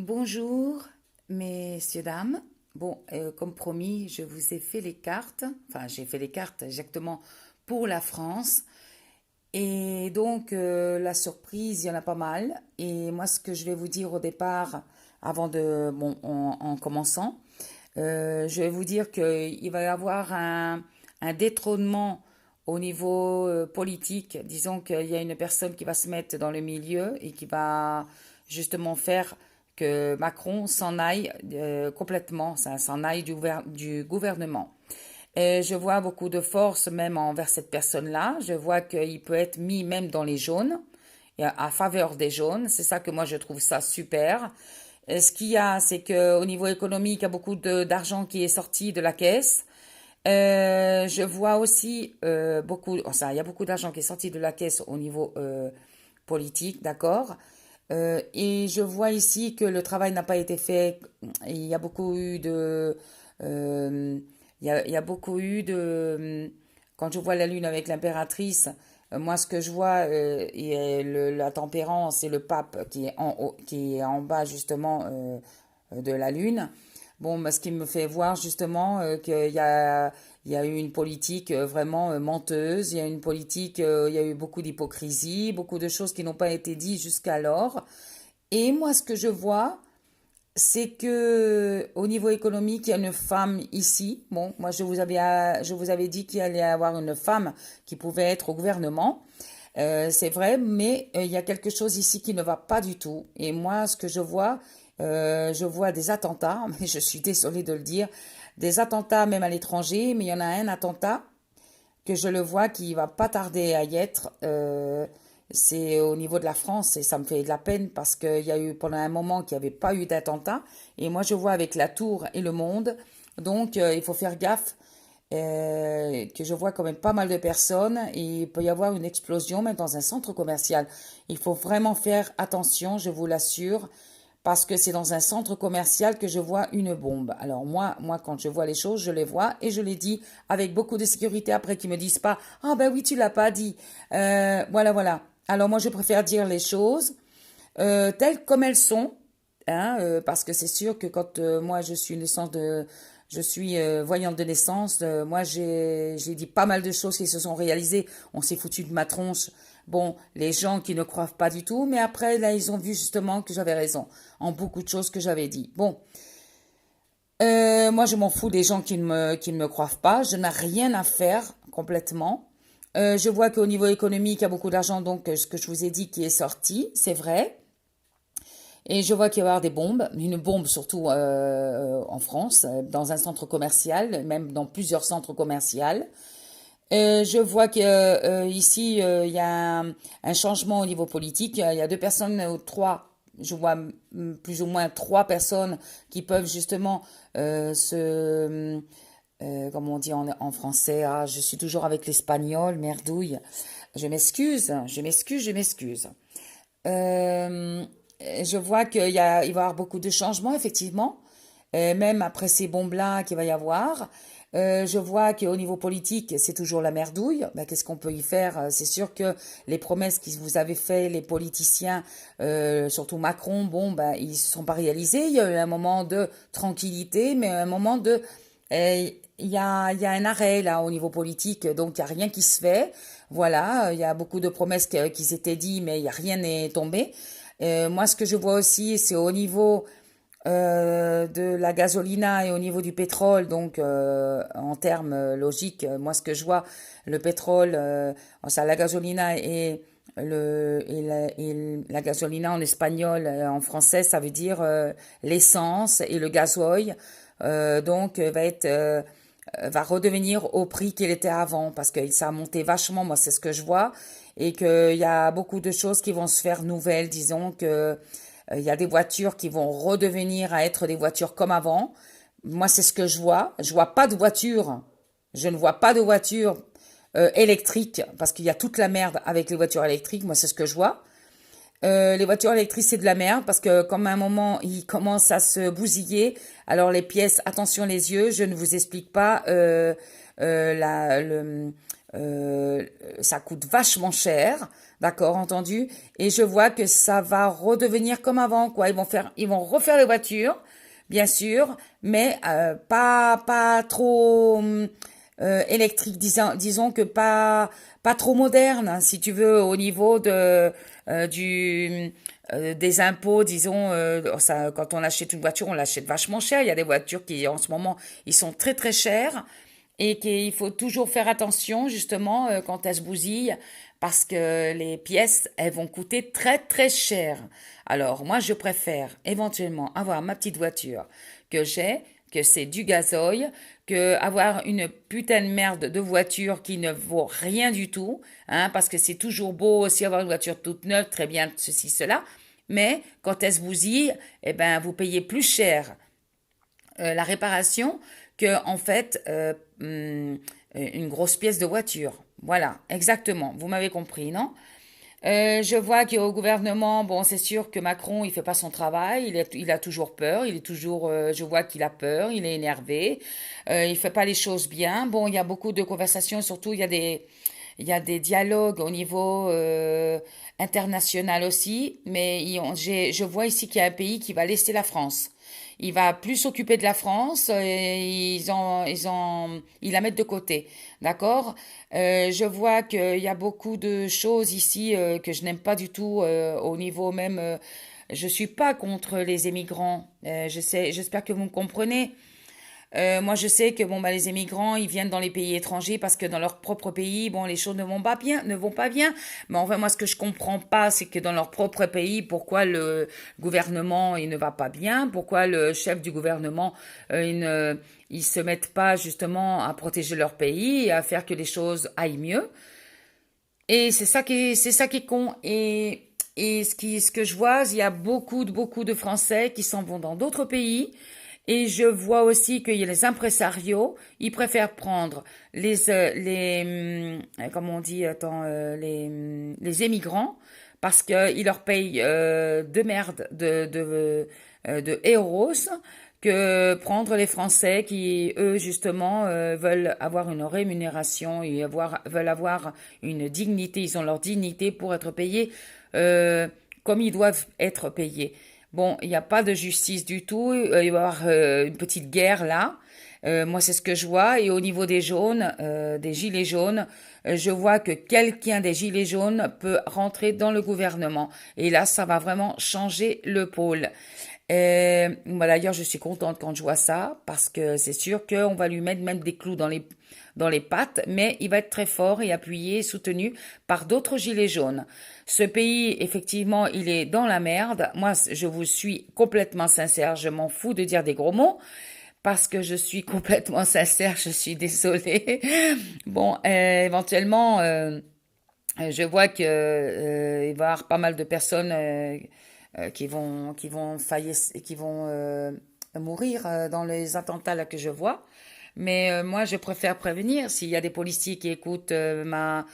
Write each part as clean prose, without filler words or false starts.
Bonjour, messieurs, dames. Bon, comme promis, je vous ai fait les cartes. Enfin, j'ai fait les cartes exactement pour la France. Et donc, la surprise, il y en a pas mal. Et moi, ce que je vais vous dire au départ, avant de, bon, en commençant, je vais vous dire qu'il va y avoir un détrônement au niveau politique. Disons qu'il y a une personne qui va se mettre dans le milieu et qui va justement faire que Macron s'en aille complètement, ça s'en aille du gouvernement. Je vois beaucoup de force même envers cette personne-là. Je vois qu'il peut être mis même dans les jaunes, et à faveur des jaunes. C'est ça que moi je trouve ça super. Ce qu'il y a, c'est qu'au niveau économique, il y a beaucoup d'argent qui est sorti de la caisse. Je vois aussi beaucoup, enfin, il y a beaucoup d'argent qui est sorti de la caisse au niveau politique, d'accord. Et je vois ici que le travail n'a pas été fait. Il y a beaucoup eu euh, il y a beaucoup eu quand je vois la lune avec l'impératrice, moi ce que je vois, et la tempérance et le pape qui est en haut, qui est en bas justement de la lune. Bon, ce qui me fait voir justement il y a eu une politique vraiment menteuse, il y a une politique, il y a eu beaucoup d'hypocrisie, beaucoup de choses qui n'ont pas été dites jusqu'alors. Et moi, ce que je vois, c'est que au niveau économique, il y a une femme ici. Bon, moi, je vous avais dit qu'il allait y avoir une femme qui pouvait être au gouvernement. C'est vrai, mais il y a quelque chose ici qui ne va pas du tout. Et moi, ce que je vois des attentats, mais je suis désolée de le dire, des attentats même à l'étranger, mais il y en a un attentat que je le vois qui va pas tarder à y être. C'est au niveau de la France et ça me fait de la peine parce qu'il y a eu pendant un moment qu'il n'y avait pas eu d'attentat. Et moi, je vois avec la Tour et le Monde. Donc, il faut faire gaffe que je vois quand même pas mal de personnes et il peut y avoir une explosion même dans un centre commercial. Il faut vraiment faire attention, je vous l'assure, parce que c'est dans un centre commercial que je vois une bombe. Alors moi, quand je vois les choses, je les vois et je les dis avec beaucoup de sécurité après qu'ils me disent pas, ah ben oui, tu l'as pas dit. Voilà. Alors moi, je préfère dire les choses telles comme elles sont, hein, parce que c'est sûr que quand moi je suis voyante de naissance, moi j'ai dit pas mal de choses qui se sont réalisées. On s'est foutu de ma tronche. Bon, les gens qui ne croient pas du tout, mais après là ils ont vu justement que j'avais raison en beaucoup de choses que j'avais dit. Bon, moi je m'en fous des gens qui ne me croient pas. Je n'ai rien à faire complètement. Je vois qu'au niveau économique, il y a beaucoup d'argent, donc ce que je vous ai dit qui est sorti, c'est vrai. Et je vois qu'il va y avoir des bombes, une bombe surtout en France, dans un centre commercial, même dans plusieurs centres commerciaux. Je vois que ici il y a un changement au niveau politique. Il y a deux personnes ou trois, je vois plus ou moins trois personnes qui peuvent justement comment on dit en français, ah, je suis toujours avec l'espagnol, merdouille. Je m'excuse. Euh, je vois il va y avoir beaucoup de changements, effectivement. Même après ces bombes-là qu'il va y avoir. Je vois qu'au niveau politique, c'est toujours la merdouille. Ben, qu'est-ce qu'on peut y faire? C'est sûr que les promesses que vous avez faites, les politiciens, surtout Macron, bon, ben, ils ne se sont pas réalisés. Il y a eu un moment de tranquillité, mais un moment de... il y a un arrêt là au niveau politique, donc il n'y a rien qui se fait. Voilà, il y a beaucoup de promesses qui s'étaient dites, mais il y a rien n'est tombé. Moi, ce que je vois aussi, c'est au niveau de la gasolina et au niveau du pétrole, donc en termes logiques, moi ce que je vois, le pétrole, enfin, la gasolina et la gasolina en espagnol, en français, ça veut dire l'essence et le gasoil, donc va redevenir au prix qu'il était avant parce que ça a monté vachement, moi c'est ce que je vois, et qu'il y a beaucoup de choses qui vont se faire nouvelles, disons que il y a des voitures qui vont redevenir à être des voitures comme avant. Moi, c'est ce que je vois. Je vois pas de voiture. Je ne vois pas de voiture électrique parce qu'il y a toute la merde avec les voitures électriques. Moi, c'est ce que je vois. Les voitures électriques, c'est de la merde parce que comme à un moment, ils commencent à se bousiller. Alors les pièces, attention les yeux, je ne vous explique pas. Euh, la, le, ça coûte vachement cher. D'accord, entendu. Et je vois que ça va redevenir comme avant, quoi. Ils vont refaire les voitures, bien sûr, mais pas trop électriques, disons que pas trop modernes, hein, si tu veux, au niveau des impôts, disons, ça, quand on achète une voiture, on l'achète vachement cher. Il y a des voitures qui, en ce moment, ils sont très très chers et qu'il faut toujours faire attention, justement, quand elles se bousillent, parce que les pièces, elles vont coûter très très cher. Alors, moi, je préfère éventuellement avoir ma petite voiture que j'ai, que c'est du gasoil, que avoir une putain de merde de voiture qui ne vaut rien du tout, hein, parce que c'est toujours beau aussi avoir une voiture toute neuve, très bien, ceci, cela, mais quand elle se bousille, eh ben, vous payez plus cher la réparation que en fait une grosse pièce de voiture. Voilà, exactement. Vous m'avez compris, non? Je vois qu'au gouvernement, bon, c'est sûr que Macron, il fait pas son travail, il a toujours peur, il est toujours, je vois qu'il a peur, il est énervé, il fait pas les choses bien. Bon, il y a beaucoup de conversations, surtout il y a des dialogues au niveau international aussi, mais je vois ici qu'il y a un pays qui va laisser la France. Il va plus s'occuper de la France et ils la mettent de côté. D'accord? Je vois qu'il y a beaucoup de choses ici que je n'aime pas du tout au niveau même. Je suis pas contre les émigrants. J'espère que vous me comprenez. Moi, je sais que bon, bah, les émigrants, ils viennent dans les pays étrangers parce que dans leur propre pays, bon, les choses ne vont pas bien. Mais enfin, moi, ce que je comprends pas, c'est que dans leur propre pays, pourquoi le gouvernement, il ne va pas bien, pourquoi le chef du gouvernement, ils se mettent pas justement à protéger leur pays et à faire que les choses aillent mieux. Et c'est ça qui est con. Et ce que je vois, il y a beaucoup de Français qui s'en vont dans d'autres pays. Et je vois aussi qu'il y a les impresarios, ils préfèrent prendre comment on dit, attends, les émigrants, parce qu'ils leur payent de merde, de euros, que prendre les Français qui, eux, justement, veulent avoir une rémunération et veulent avoir une dignité, ils ont leur dignité pour être payés comme ils doivent être payés. Bon, il n'y a pas de justice du tout, il va y avoir une petite guerre là. Moi, c'est ce que je vois. Et au niveau des jaunes, des gilets jaunes, je vois que quelqu'un des gilets jaunes peut rentrer dans le gouvernement. Et là, ça va vraiment changer le pôle. Moi, d'ailleurs, je suis contente quand je vois ça, parce que c'est sûr qu'on va lui mettre même des clous dans les pattes, mais il va être très fort et appuyé, soutenu par d'autres gilets jaunes. Ce pays, effectivement, il est dans la merde. Moi, je vous suis complètement sincère, je m'en fous de dire des gros mots, parce que je suis complètement sincère, je suis désolée. Bon, éventuellement, je vois que il va y avoir pas mal de personnes qui vont faillir, qui vont mourir dans les attentats là que je vois. Mais moi, je préfère prévenir. S'il y a des policiers qui écoutent ma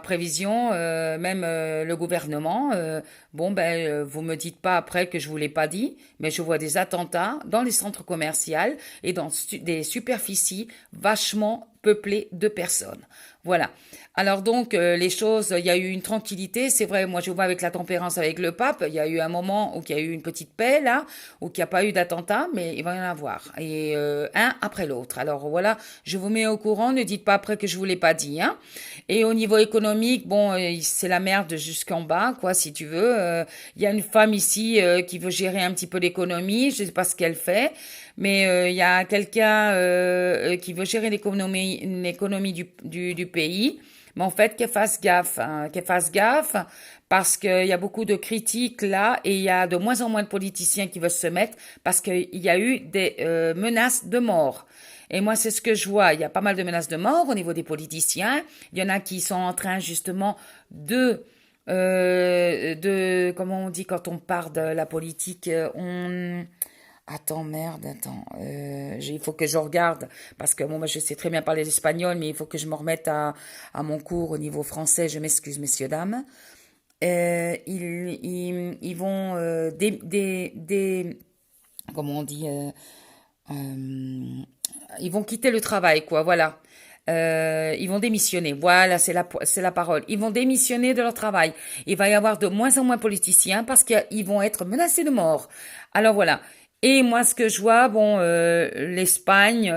prévision, même le gouvernement, bon ben, vous me dites pas après que je vous l'ai pas dit, mais je vois des attentats dans les centres commerciaux et dans des superficies vachement peuplées de personnes. Voilà. Alors donc les choses, il y a eu une tranquillité, c'est vrai. Moi je vois avec la tempérance avec le pape, il y a eu un moment où il y a eu une petite paix là, où il n'y a pas eu d'attentat, mais il va y en avoir et un après l'autre. Alors voilà, je vous mets au courant. Ne dites pas après que je vous l'ai pas dit, hein. Et au niveau économique, bon, c'est la merde jusqu'en bas, quoi, si tu veux. Il y a une femme ici qui veut gérer un petit peu l'économie. Je sais pas ce qu'elle fait. Mais il y a quelqu'un qui veut gérer l'économie du pays. Mais en fait, qu'elle fasse gaffe, hein, qu'elle fasse gaffe, parce qu'il y a beaucoup de critiques là, et il y a de moins en moins de politiciens qui veulent se mettre, parce qu'il y a eu des menaces de mort. Et moi, c'est ce que je vois. Il y a pas mal de menaces de mort au niveau des politiciens. Il y en a qui sont en train justement comment on dit quand on part de la politique, Attends, merde, attends. Il faut que je regarde, parce que bon, moi, je sais très bien parler l'espagnol, mais il faut que je me remette à mon cours au niveau français. Je m'excuse, messieurs, dames. Ils vont comment on dit, ils vont quitter le travail, quoi, voilà. Ils vont démissionner. Voilà, c'est la parole. Ils vont démissionner de leur travail. Il va y avoir de moins en moins de politiciens parce qu'ils vont être menacés de mort. Alors voilà. Et moi, ce que je vois, bon, l'Espagne,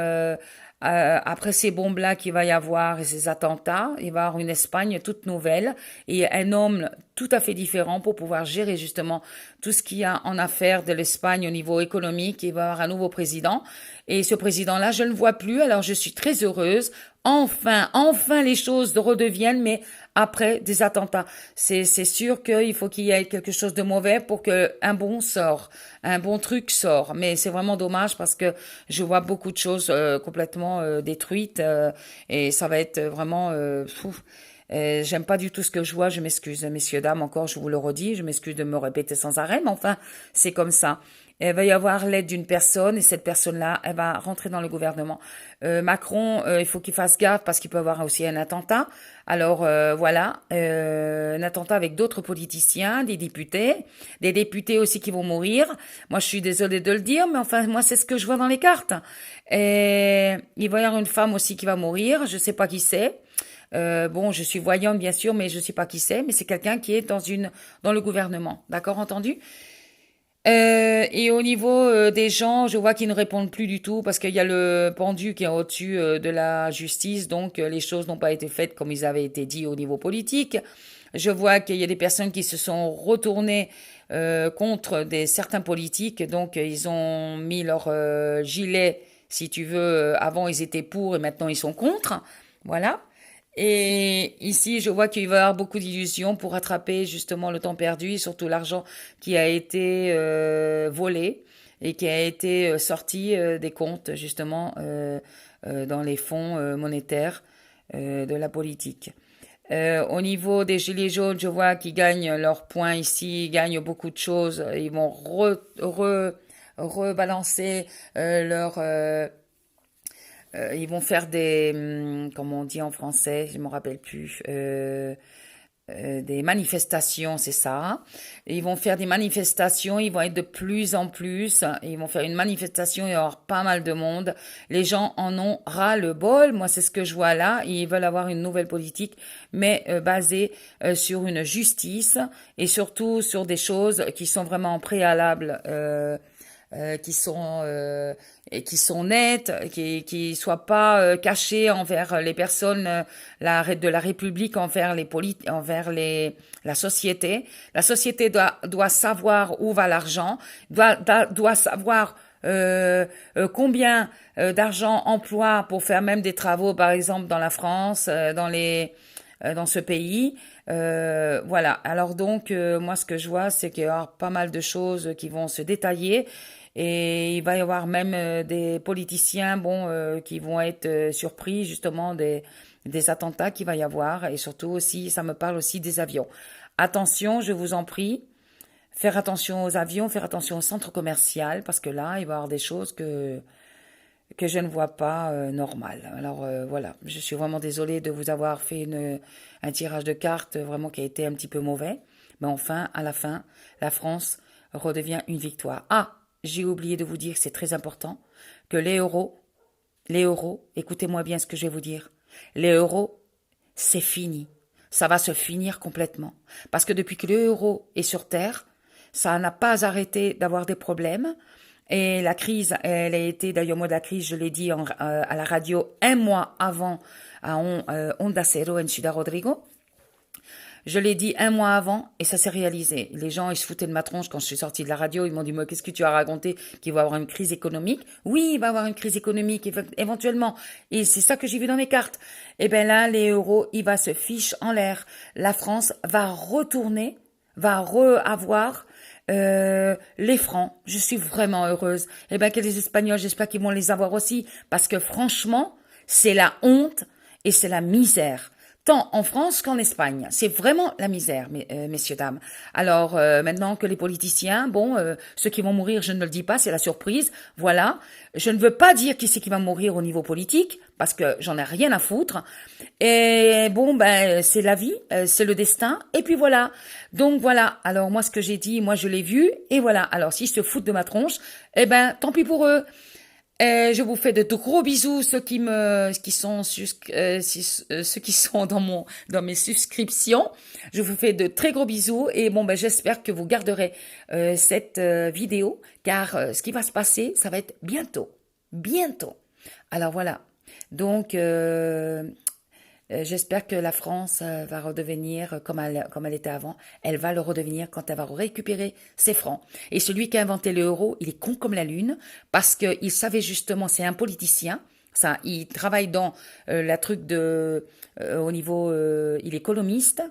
après ces bombes-là qu'il va y avoir et ces attentats, il va y avoir une Espagne toute nouvelle et un homme tout à fait différent pour pouvoir gérer justement tout ce qu'il y a en affaires de l'Espagne au niveau économique. Il va y avoir un nouveau président. Et ce président-là, je ne le vois plus. Alors, je suis très heureuse. Enfin, les choses redeviennent, mais après des attentats. C'est sûr qu'il faut qu'il y ait quelque chose de mauvais pour que un bon truc sort. Mais c'est vraiment dommage parce que je vois beaucoup de choses complètement détruites et ça va être vraiment fou. J'aime pas du tout ce que je vois, je m'excuse, messieurs, dames, encore, je vous le redis, je m'excuse de me répéter sans arrêt, mais enfin, c'est comme ça. Il va y avoir l'aide d'une personne et cette personne-là, elle va rentrer dans le gouvernement. Macron, il faut qu'il fasse gaffe parce qu'il peut avoir aussi un attentat. Alors voilà, un attentat avec d'autres politiciens, des députés aussi qui vont mourir. Moi, je suis désolée de le dire, mais enfin, moi, c'est ce que je vois dans les cartes. Et il va y avoir une femme aussi qui va mourir, je sais pas qui c'est. Bon, je suis voyante bien sûr, mais je sais pas qui c'est, mais c'est quelqu'un qui est dans le gouvernement. D'accord, entendu? Et au niveau des gens, je vois qu'ils ne répondent plus du tout parce qu'il y a le pendu qui est au-dessus de la justice, donc les choses n'ont pas été faites comme ils avaient été dit au niveau politique. Je vois qu'il y a des personnes qui se sont retournées contre certains politiques, donc ils ont mis leur gilet, si tu veux, avant ils étaient pour et maintenant ils sont contre. Voilà. Et ici, je vois qu'il va y avoir beaucoup d'illusions pour rattraper justement le temps perdu et surtout l'argent qui a été volé et qui a été sorti des comptes justement dans les fonds monétaires de la politique. Au niveau des gilets jaunes, je vois qu'ils gagnent leurs points ici, ils gagnent beaucoup de choses. Ils vont rebalancer leur ils vont faire comment on dit en français, je ne me rappelle plus, des manifestations, c'est ça. Ils vont faire des manifestations, ils vont être de plus en plus. Ils vont faire une manifestation, il va y avoir pas mal de monde. Les gens en ont ras-le-bol. Moi, c'est ce que je vois là. Ils veulent avoir une nouvelle politique, mais basée sur une justice et surtout sur des choses qui sont vraiment préalables. Qui sont nettes, qui soient pas cachées envers les personnes de la République, envers la société. La société doit savoir où va l'argent, doit savoir combien d'argent emploie pour faire même des travaux, par exemple dans la France, dans ce pays. Voilà. Alors donc, moi, ce que je vois, c'est qu'il y aura pas mal de choses qui vont se détailler. Et il va y avoir même des politiciens, bon, qui vont être surpris justement des attentats qu'il va y avoir. Et surtout aussi, ça me parle aussi des avions. Attention, je vous en prie, faire attention aux avions, faire attention au centre commercial, parce que là, il va y avoir des choses que je ne vois pas normales. Alors voilà, je suis vraiment désolée de vous avoir fait un tirage de cartes vraiment qui a été un petit peu mauvais. Mais enfin, à la fin, la France redevient une victoire. Ah, j'ai oublié de vous dire, c'est très important, que les euros, écoutez-moi bien ce que je vais vous dire, les euros, c'est fini. Ça va se finir complètement. Parce que depuis que l'euro est sur Terre, ça n'a pas arrêté d'avoir des problèmes. Et la crise, elle a été, d'ailleurs moi de la crise, je l'ai dit à la radio un mois avant, à Onda Cero en Ciudad Rodrigo. Je l'ai dit un mois avant et ça s'est réalisé. Les gens, ils se foutaient de ma tronche quand je suis sortie de la radio. Ils m'ont dit, mais qu'est-ce que tu as raconté? Qu'il va y avoir une crise économique? Oui, il va y avoir une crise économique éventuellement. Et c'est ça que j'ai vu dans mes cartes. Et bien là, les euros, il va se fiche en l'air. La France va retourner, va avoir les francs. Je suis vraiment heureuse. Et bien que les Espagnols, j'espère qu'ils vont les avoir aussi. Parce que franchement, c'est la honte et c'est la misère. Tant en France qu'en Espagne. C'est vraiment la misère, messieurs, dames. Alors, maintenant que les politiciens, bon, ceux qui vont mourir, je ne le dis pas, c'est la surprise. Voilà. Je ne veux pas dire qui c'est qui va mourir au niveau politique, parce que j'en ai rien à foutre. Et bon, ben, c'est la vie, c'est le destin. Et puis voilà. Donc voilà. Alors, moi, ce que j'ai dit, moi, je l'ai vu. Et voilà. Alors, s'ils se foutent de ma tronche, eh ben, tant pis pour eux. Je vous fais de gros bisous, ceux qui sont dans mes subscriptions. Je vous fais de très gros bisous et bon, ben, j'espère que vous garderez cette vidéo car ce qui va se passer, ça va être bientôt, bientôt. Alors voilà. Donc, j'espère que la France va redevenir comme elle était avant. Elle va le redevenir quand elle va récupérer ses francs. Et celui qui a inventé l'euro, il est con comme la lune parce qu'il savait justement, c'est un politicien. Ça, il travaille dans la truc au niveau, il est économiste.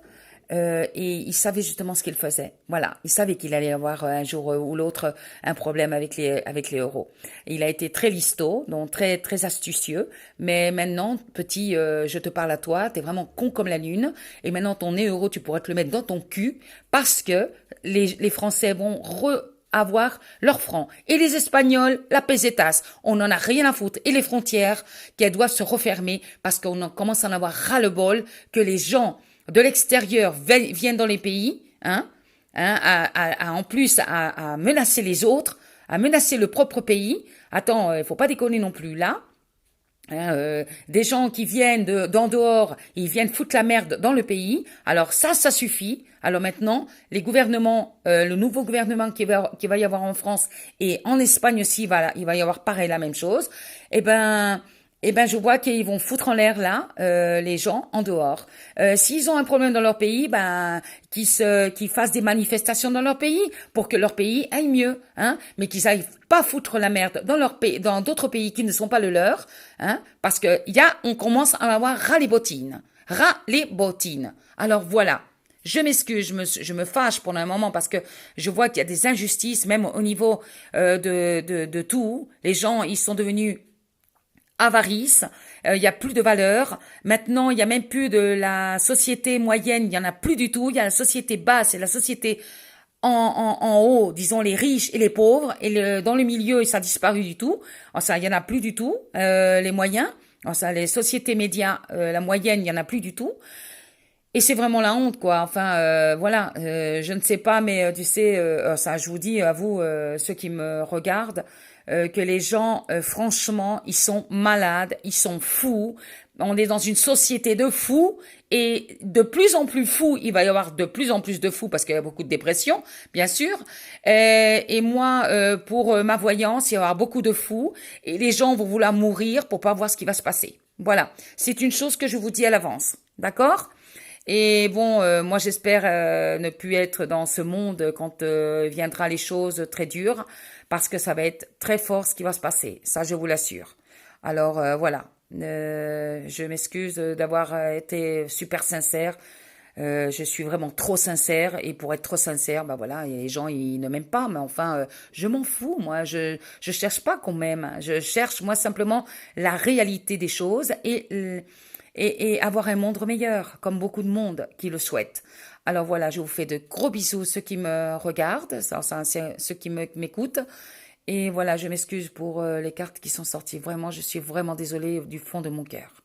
Et il savait justement ce qu'il faisait. Voilà, il savait qu'il allait avoir un jour ou l'autre un problème avec les euros. Il a été très listo, donc très très astucieux. Mais maintenant, petit, je te parle à toi, t'es vraiment con comme la lune. Et maintenant, ton nez euro, tu pourras te le mettre dans ton cul parce que les Français vont avoir leurs francs. Et les Espagnols, la pesetas. On n'en a rien à foutre. Et les frontières, qu'elles doivent se refermer parce qu'on commence à en avoir ras-le-bol que les gens de l'extérieur viennent dans les pays, en plus à menacer les autres, à menacer le propre pays. Attends, il faut pas déconner non plus là. Des gens qui viennent d'en dehors, ils viennent foutre la merde dans le pays. Alors ça suffit. Alors maintenant, les gouvernements, le nouveau gouvernement qui va y avoir en France et en Espagne aussi, il va y avoir pareil la même chose. Je vois qu'ils vont foutre en l'air là les gens en dehors. S'ils ont un problème dans leur pays, qu'ils fassent des manifestations dans leur pays pour que leur pays aille mieux, mais qu'ils aillent pas foutre la merde dans leur pays, dans d'autres pays qui ne sont pas le leur, parce que on commence à avoir ras les bottines. Alors voilà. Je m'excuse, je me fâche pendant un moment parce que je vois qu'il y a des injustices, même au niveau de tout. Les gens, ils sont devenus avarice, il y a plus de valeur. Maintenant, il y a même plus de la société moyenne, il y en a plus du tout. Il y a la société basse et la société en haut, disons les riches et les pauvres. Et dans le milieu, ça a disparu du tout. Enfin, il y en a plus du tout. Les moyens, enfin, les sociétés médias, la moyenne, il y en a plus du tout. Et c'est vraiment la honte, quoi. Enfin, voilà, je ne sais pas, mais tu sais, ça, je vous dis à vous, ceux qui me regardent, que les gens, franchement, ils sont malades, ils sont fous. On est dans une société de fous et de plus en plus fous. Il va y avoir de plus en plus de fous parce qu'il y a beaucoup de dépression, bien sûr. Et moi, pour ma voyance, il va y avoir beaucoup de fous et les gens vont vouloir mourir pour pas voir ce qui va se passer. Voilà, c'est une chose que je vous dis à l'avance, d'accord ? Et bon, moi j'espère ne plus être dans ce monde quand viendra les choses très dures, parce que ça va être très fort ce qui va se passer, ça je vous l'assure. Alors voilà, je m'excuse d'avoir été super sincère, je suis vraiment trop sincère, et pour être trop sincère, bah voilà, les gens ils ne m'aiment pas, mais enfin, je m'en fous, moi, je cherche pas qu'on m'aime, je cherche moi simplement la réalité des choses et avoir un monde meilleur, comme beaucoup de monde qui le souhaite. Alors voilà, je vous fais de gros bisous, ceux qui me regardent, ceux qui m'écoutent. Et voilà, je m'excuse pour les cartes qui sont sorties. Vraiment, je suis vraiment désolée du fond de mon cœur.